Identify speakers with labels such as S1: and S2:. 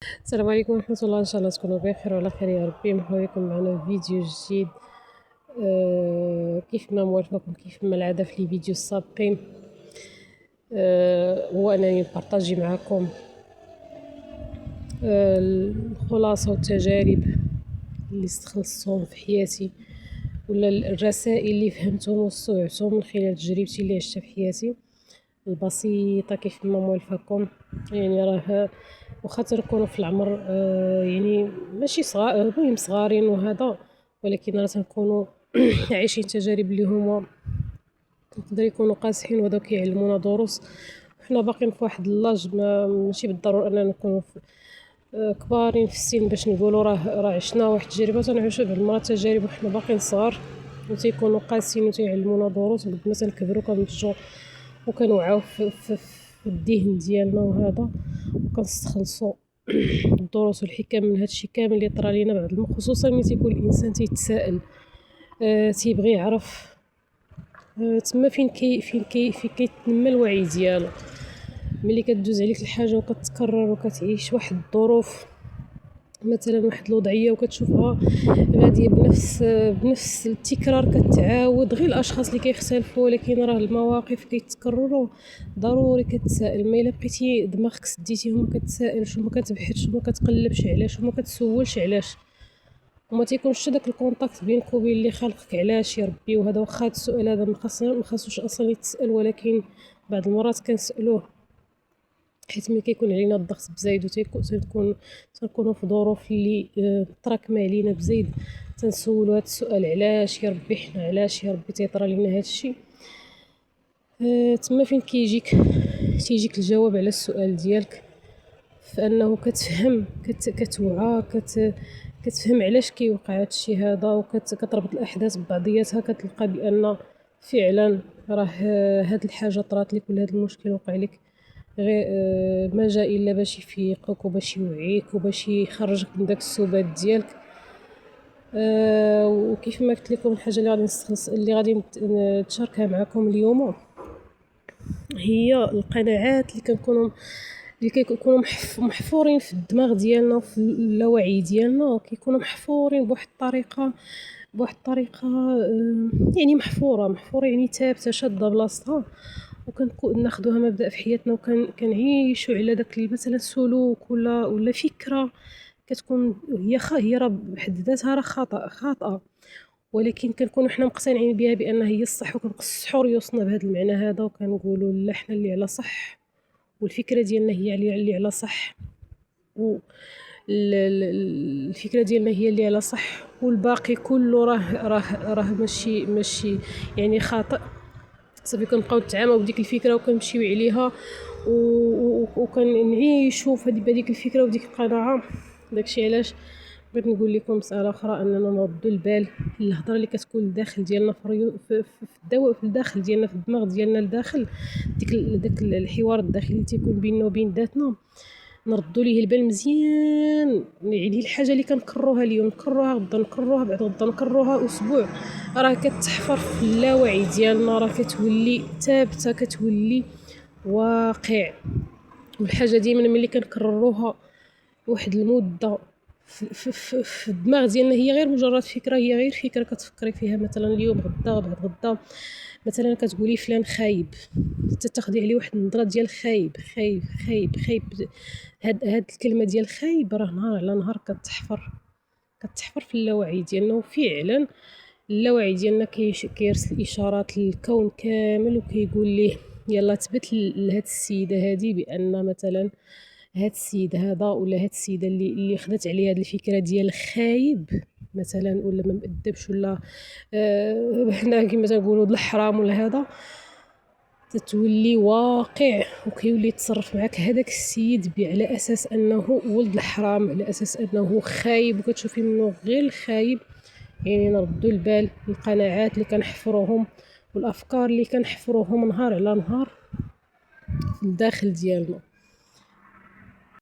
S1: السلام عليكم ورحمة الله، إن شاء الله تكونوا بخير وعلى خير يا ربي. مرحبا بكم معنا في فيديو جديد. كيف ما موالفاكم كيف ما العادة في لي فيديو السابقين. هو أنني نبارطاجي معكم الخلاصة والتجارب اللي استخلصتهم في حياتي، ولا الرسائل اللي فهمتهم واستوعبتهم من خلال تجربتي اللي عشتها في حياتي البسيطة. كيف ما موالفاكم، يعني راه واخا تنكونوا في العمر يعني ماشي صغار، المهم صغارين وهذا، ولكن راه تنكونوا عايشين تجارب اللي هما يقدر يكونوا قاصحين، وهذا كيعلمونا دروس. حنا باقيين في واحد اللاج ماشي بالضرورة اننا نكونوا كبارين في السن باش نقولوا راه عشنا واحد التجربه. تنعيشوا بعض المرات تجارب وحنا باقيين صغار وتيكونوا قاسيين وتيعلمونا دروس، وبدنا تنكبروا كنمشوا وكنوعاو في الذهن ديالنا وهذا، وكنستخلصوا الدروس والحكم من هادشي كامل اللي طرا لينا بعض خصوصا ملي تيكون الانسان تيتسائل، تيبغي يعرف تما فين كيتنمى الوعي ديالو. ملي كدوز عليك الحاجه وكتكرر وكتعيش واحد الظروف، مثلا واحد الوضعيه وكتشوفها غاديه بنفس التكرار كتعاود، غير الاشخاص اللي كيختلفوا، ولكن راه المواقف كيتكرروا. ضروري كتسائل، ما الا بقيتي دماغك سديتيه وما كتسائلش وما كتبحثش وما كتقلبش علاش وما كتسولش علاش، وما تيكونش داك الكونتاكت بينك وبين اللي خلقك علاش يا ربي. وهذا واخا هاد السؤال هذا ما خاصوش اصلا يتسال، ولكن بعض المرات كنسالوه حيت ملي كيكون علينا الضغط بزايد تنكونوا في ظروف اللي متراكمه علينا بزايد، تنسولوا هذا السؤال علاش يا ربي، حنا علاش يا ربي تيطرى لينا هذا الشيء. تما فين تيجيك الجواب على السؤال ديالك، فانه كتفهم كتوعى كتفهم علاش كيوقع هذا الشيء هذا، وكتربط الاحداث ببعضياتها، كتلقى بان فعلا راه هاد الحاجه طرات لك ولا هاد المشكل وقع لك غير ما جا الا باش يفيقك وباش يوعيك وباش يخرجك من داك السبات ديالك. وكيف ما قلت لكم، الحاجه اللي غادي نتشاركها معكم اليوم هي القناعات اللي كيكونوا محفورين في الدماغ ديالنا وفي اللاوعي ديالنا، وكيكونوا محفورين بواحد الطريقه يعني محفوره يعني ثابته شاده بلاصتها، ناخذوها مبدأ في حياتنا، كنعيشوا على داك مثلا سلوك ولا فكره كتكون هي راه بحد ذاتها راه خاطئه، ولكن كنكونوا حنا مقتنعين بها بانها هي الصح، وكنقصحوا ريوسنا بهذا المعنى هذا، وكنقولوا لا حنا اللي على صح، والفكره ديالنا هي اللي على صح، الفكره ديالنا هي اللي على صح، والباقي كله راه ماشي يعني خاطئ. صافي كنبقاو نتعاملوا بديك الفكره وكنمشيو عليها وكنعيشوا بهذيك الفكره وديك القناعه. داكشي علاش بغيت نقول لكم مساله اخرى، اننا نردوا البال للهضره اللي كتكون لداخل ديالنا في الداخل ديالنا، في الدماغ ديالنا لداخل داك الحوار الداخلي اللي تيكون بيننا وبين ذاتنا. نردوا ليه البال مزيان، يعني الحاجه اللي كنكروها اليوم نكروها غدا، نكروها بعد غدا، نكروها اسبوع، راه كتحفر في اللاوعي ديالنا، راه كتولي ثابته، كتولي واقع. والحاجه ديما ملي كنكرروها واحد المده في الدماغ ديالنا، هي غير مجرد فكره، هي غير فكره كتفكري فيها مثلا اليوم غدا بعد غدا. مثلا كتقولي فلان خايب، تاخدي عليه واحد النظره ديال خايب خايب خايب خايب. هاد الكلمه ديال خايب راه نهار على نهار كتحفر في اللاوعي ديالنا، وفعلا اللاوعي ديالنا كيرسل اشارات للكون كامل وكيقول ليه يلا تبت لهاد السيده هادي بان مثلا هاد السيد هذا ولا هاد السيده اللي خدات عليه هاد الفكره ديال خايب مثلا، ولا ما مأدبش، ولا حنا كما تنقولوا الحرام ولا هذا، تتولي واقع وكيولي يتصرف معك هذاك السيد على اساس انه ولد الحرام، على اساس انه خايب، وكتشوفي منه غير الخايب. يعني نردوا البال القناعات اللي كنحفروهم والافكار اللي كنحفروهم نهار على نهار في الداخل ديالنا.